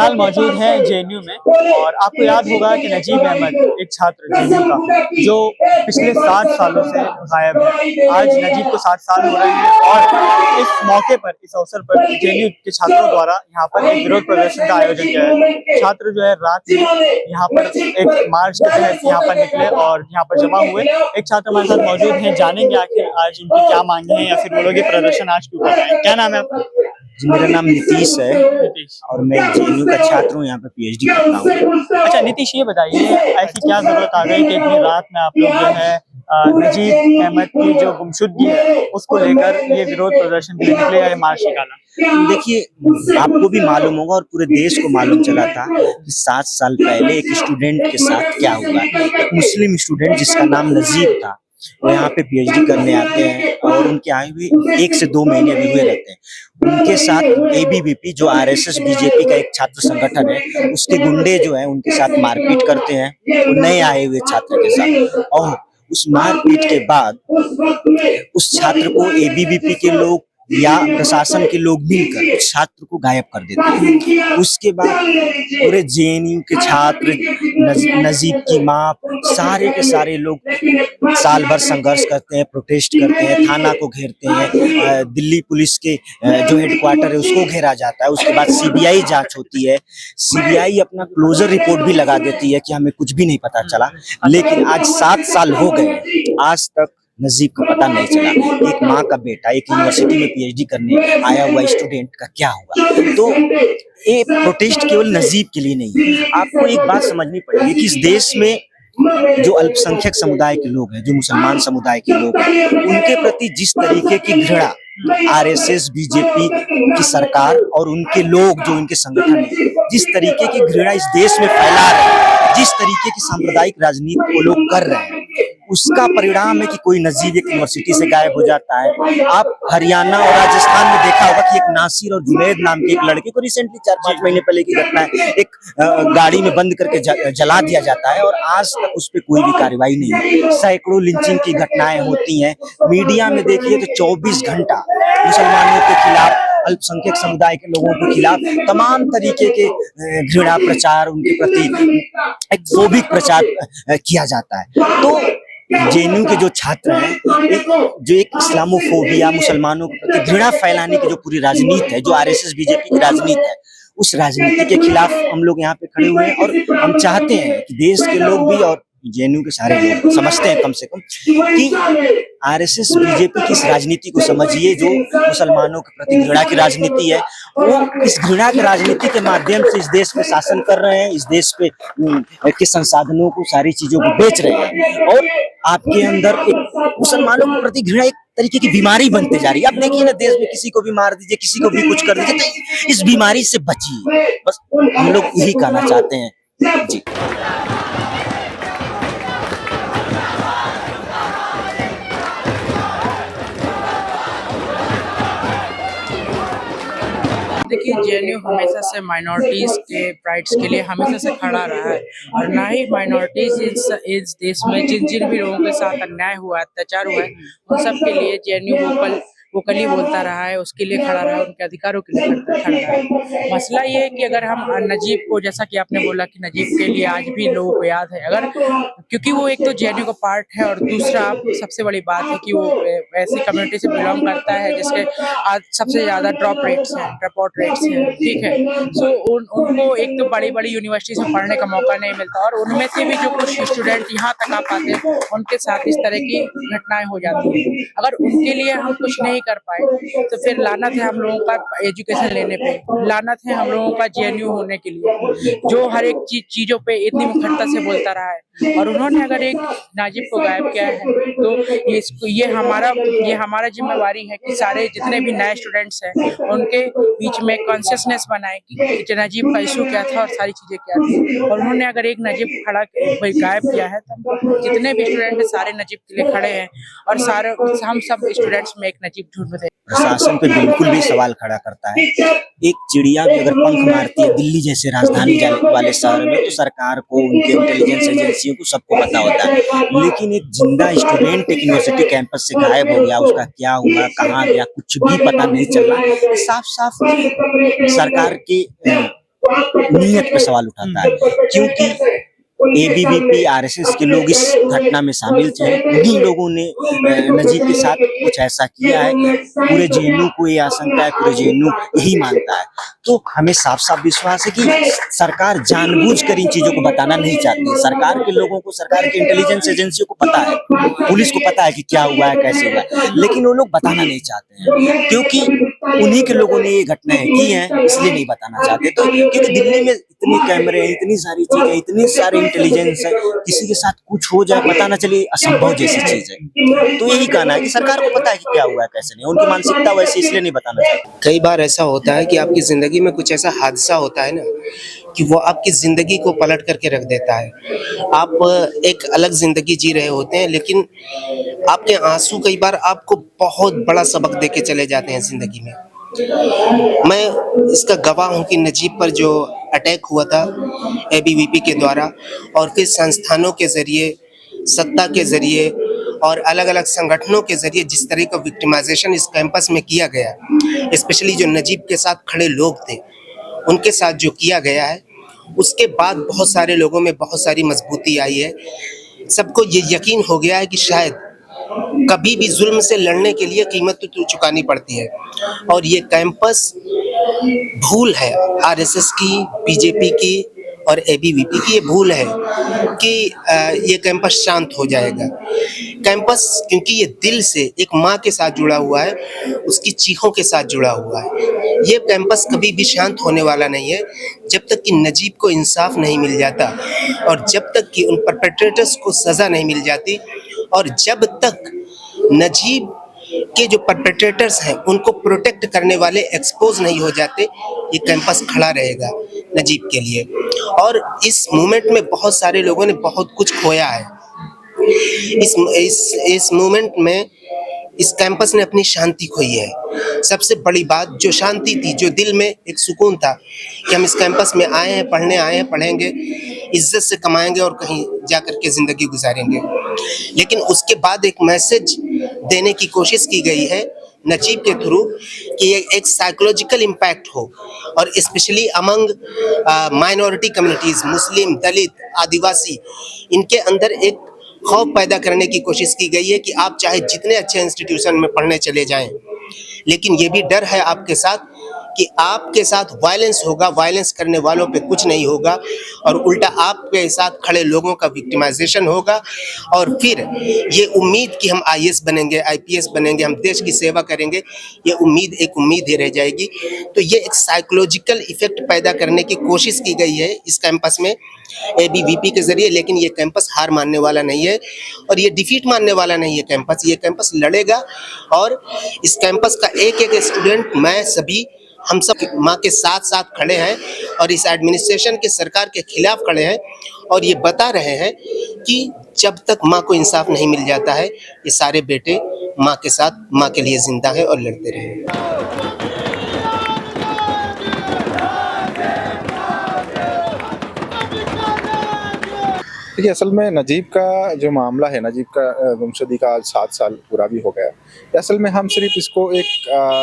फिलहाल मौजूद हैं जेएनयू में और आपको याद होगा कि नजीब अहमद एक छात्र जेएनयू का जो पिछले 60 सालों से गायब है। आज नजीब को 60 साल हो रहे हैं और इस मौके पर, इस अवसर पर जेएनयू के छात्रों द्वारा यहाँ पर एक विरोध प्रदर्शन का आयोजन किया है। छात्र जो है रात में यहाँ पर एक मार्च के तहत यहाँ पर निकले और यहाँ पर जमा हुए। एक छात्र हमारे साथ मौजूद हैं, जानेंगे आखिर आज उनकी क्या मांगे हैं या फिर वो लोग ये प्रदर्शन आज क्यों कर रहे हैं। क्या नाम है आपका? जी, मेरा नाम नीतीश है और मैं जेएनयू का छात्र हूँ, यहाँ पे पीएचडी करता हूँ। अच्छा नीतीश, ये बताइए ऐसी क्या जरूरत आ गई कि इतनी रात में आप लोग जो है नजीब अहमद की जो गुमशुदगी है उसको लेकर ये विरोध प्रदर्शन के लिए निकले या मार्च निकाला? देखिए, आपको भी मालूम होगा और पूरे देश को मालूम चला था कि 7 साल पहले एक स्टूडेंट के साथ क्या हुआ। एक मुस्लिम स्टूडेंट जिसका नाम नजीब था, वो यहाँ पे पीएचडी करने आते हैं और उनके आए हुए 1 से 2 महीने भी हुए रहते हैं। उनके साथ एबीवीपी जो आरएसएस बीजेपी का एक छात्र संगठन है, उसके गुंडे जो है उनके साथ मारपीट करते हैं नए आए हुए छात्र के साथ। और उस मारपीट के बाद उस छात्र को एबीवीपी के लोग या प्रशासन के लोग मिलकर छात्र को गायब कर देते हैं। उसके बाद पूरे जेएनयू के छात्र, नजीब की माँ, सारे के सारे लोग साल भर संघर्ष करते हैं, प्रोटेस्ट करते हैं, थाना को घेरते हैं, दिल्ली पुलिस के जो हेडक्वार्टर है उसको घेरा जाता है। उसके बाद सीबीआई जांच होती है, सीबीआई अपना क्लोजर रिपोर्ट भी लगा देती है कि हमें कुछ भी नहीं पता चला। लेकिन आज 7 साल हो गए, आज तक नजीब का पता नहीं चला। एक माँ का बेटा एक यूनिवर्सिटी में पीएचडी करने आया हुआ स्टूडेंट का क्या हुआ। तो ये प्रोटेस्ट केवल नजीब के लिए नहीं है। आपको एक बात समझनी पड़ेगी कि इस देश में जो अल्पसंख्यक समुदाय के लोग हैं, जो मुसलमान समुदाय के लोग हैं, उनके प्रति जिस तरीके की घृणा आरएसएस बीजेपी की सरकार और उनके लोग जो उनके संगठन है, जिस तरीके की घृणा इस देश में फैला रहे हैं, जिस तरीके की सांप्रदायिक राजनीति वो लोग कर रहे हैं, उसका परिणाम है कि कोई नजीब एक यूनिवर्सिटी से गायब हो जाता है। आप हरियाणा और राजस्थान में देखा होगा कि एक नासिर और जुनैद नाम के एक लड़के को रिसेंटली 4-5 महीने पहले की घटना है, एक गाड़ी में बंद करके जला दिया जाता है और आज तक उस पर कोई भी कार्रवाई नहीं है। सैकड़ों लिंचिंग की घटनाएं होती हैं। मीडिया में देखिए तो 24 घंटा मुसलमानों के खिलाफ, अल्पसंख्यक समुदाय के लोगों के खिलाफ तमाम तरीके के घृणा प्रचार, उनके प्रति एक फोबिक प्रचार किया जाता है। तो जेएनयू के जो छात्र हैं, जो एक इस्लामोफोबिया, मुसलमानों के प्रति घृणा फैलाने की जो पूरी राजनीति है, जो आरएसएस बीजेपी की राजनीति है, उस राजनीति के खिलाफ हम लोग यहाँ पे खड़े हुए हैं। और हम चाहते हैं कि देश के लोग भी और जेएनयू के सारे लोग समझते हैं कम से कम कि आरएसएस बीजेपी की इस राजनीति को समझिए, जो मुसलमानों के प्रति घृणा की राजनीति है। वो इस घृणा की राजनीति के माध्यम से इस देश पे शासन कर रहे हैं, इस देश पे के संसाधनों को, सारी चीजों को बेच रहे हैं और आपके अंदर एक मुसलमानों के प्रति घृणा एक तरीके की बीमारी बनते जा रही है। अब देखिए ना, देश में किसी को भी मार दीजिए, किसी को भी कुछ कर दीजिए, तो इस बीमारी से बचिए। बस हम लोग यही कहना चाहते हैं जी। देखिए, जेएनयू हमेशा से माइनॉरिटीज के राइट्स के लिए हमेशा से खड़ा रहा है और ना ही माइनॉरिटीज इस देश में जिन भी लोगों के साथ अन्याय हुआ, अत्याचार हुआ है, उन सब के लिए जेएनयू वोकली बोलता रहा है, उसके लिए खड़ा रहा है, उनके अधिकारों के लिए खड़ा रहा है। मसला ये है कि अगर हम नजीब को, जैसा कि आपने बोला कि नजीब के लिए आज भी लोगों को याद है, अगर क्योंकि वो एक तो जेएनयू का पार्ट है और दूसरा सबसे बड़ी बात है कि वो ऐसी कम्युनिटी से बिलोंग करता है जिसके आज सबसे ज्यादा ड्रॉप रेट्स हैं, ठीक है। सो उनको एक तो बड़ी बड़ी यूनिवर्सिटी में पढ़ने का मौका नहीं मिलता और उनमें से भी जो कुछ स्टूडेंट यहाँ तक आ पाते हैं, उनके साथ इस तरह की घटनाएं हो जाती है। अगर उनके लिए हम कुछ नहीं कर पाए तो फिर लानत है हम लोगों का एजुकेशन लेने पे, लानत है हम लोगों का जेएनयू होने के लिए, जो हर एक चीजों पे इतनी मुखरता से बोलता रहा है। और उन्होंने अगर एक नाजिब को गायब किया है तो ये हमारा जिम्मेवारी है कि सारे जितने भी नए स्टूडेंट्स हैं उनके बीच में कॉन्शियसनेस बनाए कि नजीब का इशू क्या था और सारी चीजें क्या थी। और उन्होंने अगर एक नजीब गायब किया है तो जितने भी स्टूडेंट हैं सारे नजीब के लिए खड़े हैं और सारे हम सब स्टूडेंट्स में एक नजीब ढूंढ रहे हैं। प्रशासन पे बिल्कुल भी सवाल खड़ा करता है। एक चिड़िया भी अगर पंख मारती है दिल्ली जैसे राजधानी वाले शहर में, तो सरकार को, उनके इंटेलिजेंस एजेंसियों को सबको पता होता है। लेकिन एक जिंदा स्टूडेंट एक यूनिवर्सिटी कैंपस से गायब हो गया, उसका क्या हुआ, कहाँ गया, कुछ भी पता नहीं चल रहा। साफ साफ सरकार के नीयत पे सवाल उठाता है, क्योंकि एबीवीपी आरएसएस के लोग इस घटना में शामिल थे। उन्हीं लोगों ने नजीब के साथ कुछ ऐसा किया है। पूरे जेएनयू को ये आशंका है, पूरे जेएनयू यही मानता है। तो हमें साफ साफ विश्वास है कि सरकार जानबूझकर इन चीजों को बताना नहीं चाहती है। सरकार के लोगों को, सरकार के इंटेलिजेंस एजेंसियों को पता है, पुलिस को पता है कि क्या हुआ है, कैसे हुआ है, लेकिन वो लोग बताना नहीं चाहते हैं, क्योंकि उन्हीं के लोगों ने ये घटनाएं की हैं, इसलिए नहीं बताना चाहते। तो क्योंकि दिल्ली में इतने कैमरे हैं, इतनी सारी चीजें, इतनी सारे इंटेलिजेंस है, किसी के साथ कुछ हो जाए पता ना चले, असंभव जैसी चीज है। तो यही कहना है कि सरकार को पता है कि क्या हुआ है, कैसे नहीं। उनकी मानसिकता वैसी, इसलिए नहीं बताना चाहते। कई बार ऐसा होता है कि आपकी जिंदगी में कुछ ऐसा हादसा होता है ना कि वो आपकी जिंदगी को पलट करके रख देता है। आप एक अलग जिंदगी जी रहे होते हैं, लेकिन आपके आंसू कई बार आपको बहुत बड़ा सबक दे के चले जाते हैं जिंदगी में। मैं इसका गवाह हूँ कि नजीब पर जो अटैक हुआ था एबीवीपी के द्वारा, और फिर संस्थानों के जरिए, सत्ता के जरिए और अलग अलग संगठनों के जरिए जिस तरह का विक्टिमाइजेशन इस कैंपस में किया गया, स्पेशली जो नजीब के साथ खड़े लोग थे उनके साथ जो किया गया है, उसके बाद बहुत सारे लोगों में बहुत सारी मजबूती आई है। सबको ये यकीन हो गया है कि शायद कभी भी जुल्म से लड़ने के लिए कीमत तो चुकानी पड़ती है, और ये कैंपस भूल है आरएसएस की, बीजेपी की और एबीवीपी की। ये भूल है कि ये कैंपस शांत हो जाएगा। कैंपस क्योंकि ये दिल से एक माँ के साथ जुड़ा हुआ है, उसकी चीखों के साथ जुड़ा हुआ है। ये कैंपस कभी भी शांत होने वाला नहीं है जब तक कि नजीब को इंसाफ नहीं मिल जाता, और जब तक कि उन परपेट्रेटर्स को सज़ा नहीं मिल जाती, और जब तक नजीब के जो परपेट्रेटर्स हैं उनको प्रोटेक्ट करने वाले एक्सपोज नहीं हो जाते, ये कैंपस खड़ा रहेगा नजीब के लिए। और इस मूवमेंट में बहुत सारे लोगों ने बहुत कुछ खोया है। इस मूवमेंट में इस कैंपस ने अपनी शांति खोई है। सबसे बड़ी बात जो शांति थी, जो दिल में एक सुकून था कि हम इस कैंपस में आए हैं, पढ़ने आए हैं, पढ़ेंगे, इज्जत से कमाएंगे और कहीं जा कर के ज़िंदगी गुजारेंगे। लेकिन उसके बाद एक मैसेज देने की कोशिश की गई है नजीब के थ्रू कि ये एक साइकोलॉजिकल इम्पैक्ट हो, और स्पेशली अमंग माइनॉरिटी कम्युनिटीज़, मुस्लिम, दलित, आदिवासी, इनके अंदर एक खौफ पैदा करने की कोशिश की गई है कि आप चाहे जितने अच्छे इंस्टीट्यूशन में पढ़ने चले जाएं, लेकिन ये भी डर है आपके साथ कि आपके साथ वायलेंस होगा, वायलेंस करने वालों पे कुछ नहीं होगा, और उल्टा आपके साथ खड़े लोगों का विक्टिमाइजेशन होगा, और फिर ये उम्मीद कि हम आईएएस बनेंगे, आईपीएस बनेंगे, हम देश की सेवा करेंगे, ये उम्मीद एक उम्मीद ही रह जाएगी। तो ये एक साइकोलॉजिकल इफेक्ट पैदा करने की कोशिश की गई है इस कैंपस में एबीवीपी के जरिए, लेकिन ये कैंपस हार मानने वाला नहीं है और ये डिफीट मानने वाला नहीं है। कैंपस, ये कैंपस लड़ेगा, और इस कैंपस का एक एक स्टूडेंट, मैं सभी, हम सब माँ के साथ साथ खड़े हैं और इस एडमिनिस्ट्रेशन के, सरकार के खिलाफ खड़े हैं, और ये बता रहे हैं कि जब तक माँ को इंसाफ नहीं मिल जाता है, ये सारे बेटे माँ के साथ, माँ के लिए जिंदा है और लड़ते रहे। देखिए, असल में नजीब का जो मामला है, नजीब का गुमशुदगी का आज 7 साल पूरा भी हो गया। असल में हम सिर्फ इसको एक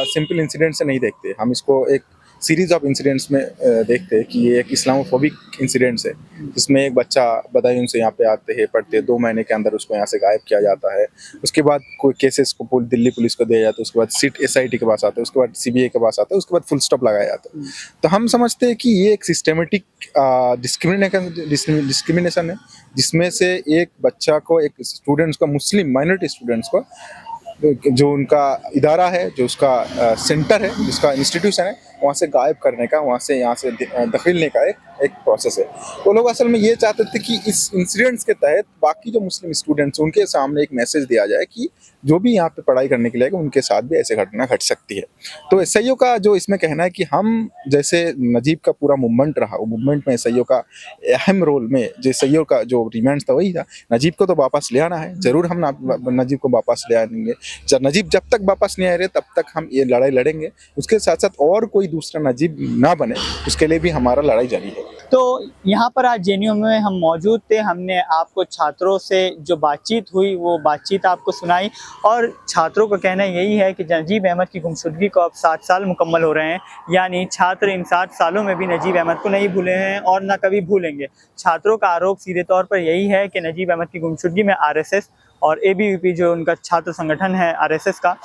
सिंपल इंसिडेंट से नहीं देखते, हम इसको एक सीरीज ऑफ इंसिडेंट्स में देखते हैं कि ये एक इस्लामोफोबिक इंसिडेंट्स है, जिसमें एक बच्चा बदायूं से यहाँ पे आते हैं, पढ़ते 2 महीने के अंदर उसको यहाँ से गायब किया जाता है। उसके बाद कोई केसेस को दिल्ली पुलिस को दिया जाता है, उसके बाद सिट एसआईटी के पास आता है, उसके बाद सीबीआई के पास आता है, उसके बाद फुल स्टॉप लगाया जाता है। तो हम समझते हैं कि ये एक सिस्टेमेटिक डिस्क्रिमिनेशन है, जिसमें से एक बच्चा को, एक स्टूडेंट्स को, मुस्लिम माइनॉरिटी स्टूडेंट्स को, जो उनका इदारा है, जो उसका सेंटर है, जिसका इंस्टीट्यूशन है, वहाँ से गायब करने का, वहाँ से यहाँ से धकेलने का एक प्रोसेस है। वो लोग असल में ये चाहते थे कि इस इंसिडेंट्स के तहत बाकी जो मुस्लिम स्टूडेंट्स, उनके सामने एक मैसेज दिया जाए कि जो भी यहाँ पे पढ़ाई करने के लिए आएगा, उनके साथ भी ऐसे घटना घट सकती है। तो एसआईओ का जो इसमें कहना है कि हम, जैसे नजीब का पूरा मूवमेंट रहा, वो मूवमेंट में एसआईओ का अहम रोल में, जो एसआईओ का जो डिमांड था वही था, नजीब को तो वापस ले आना है, ज़रूर हम नजीब को वापस ले आएंगे। नजीब जब तक वापस नहीं आ रहे तब तक हम ये लड़ाई लड़ेंगे। उसके साथ साथ और कोई दूसरा नजीब ना बने, उसके लिए भी हमारा लड़ाई जारी है। तो यहाँ पर आज जेएनयू में हम मौजूद थे, हमने आपको छात्रों से जो बातचीत हुई वो बातचीत आपको सुनाई और छात्रों का कहना यही है कि नजीब अहमद की गुमशुदगी को अब 7 साल मुकम्मल हो रहे हैं, यानी छात्र इन 7 सालों में भी नजीब अहमद को नहीं भूले हैं और ना कभी भूलेंगे। छात्रों का आरोप सीधे तौर पर यही है कि नजीब अहमद की गुमशुदगी में आरएसएस और एबीवीपी जो उनका छात्र संगठन है आरएसएस का,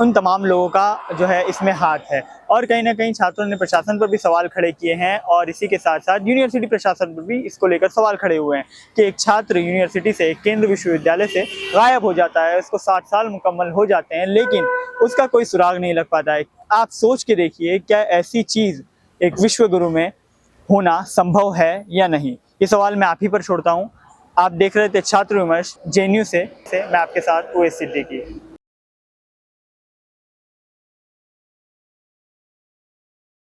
उन तमाम लोगों का जो है इसमें हाथ है। और कहीं ना कहीं छात्रों ने प्रशासन पर भी सवाल खड़े किए हैं और इसी के साथ साथ यूनिवर्सिटी प्रशासन पर भी इसको लेकर सवाल खड़े हुए हैं कि एक छात्र यूनिवर्सिटी से, एक केंद्र विश्वविद्यालय से गायब हो जाता है, उसको 7 साल मुकम्मल हो जाते हैं लेकिन उसका कोई सुराग नहीं लग पाता है। आप सोच के देखिए, क्या ऐसी चीज़ एक विश्व गुरु में होना संभव है या नहीं? ये सवाल मैं आप ही पर छोड़ता हूँ। आप देख रहे थे छात्र विमर्श जेएनयू से मैं आपके साथ ओएस सिद्दीकी।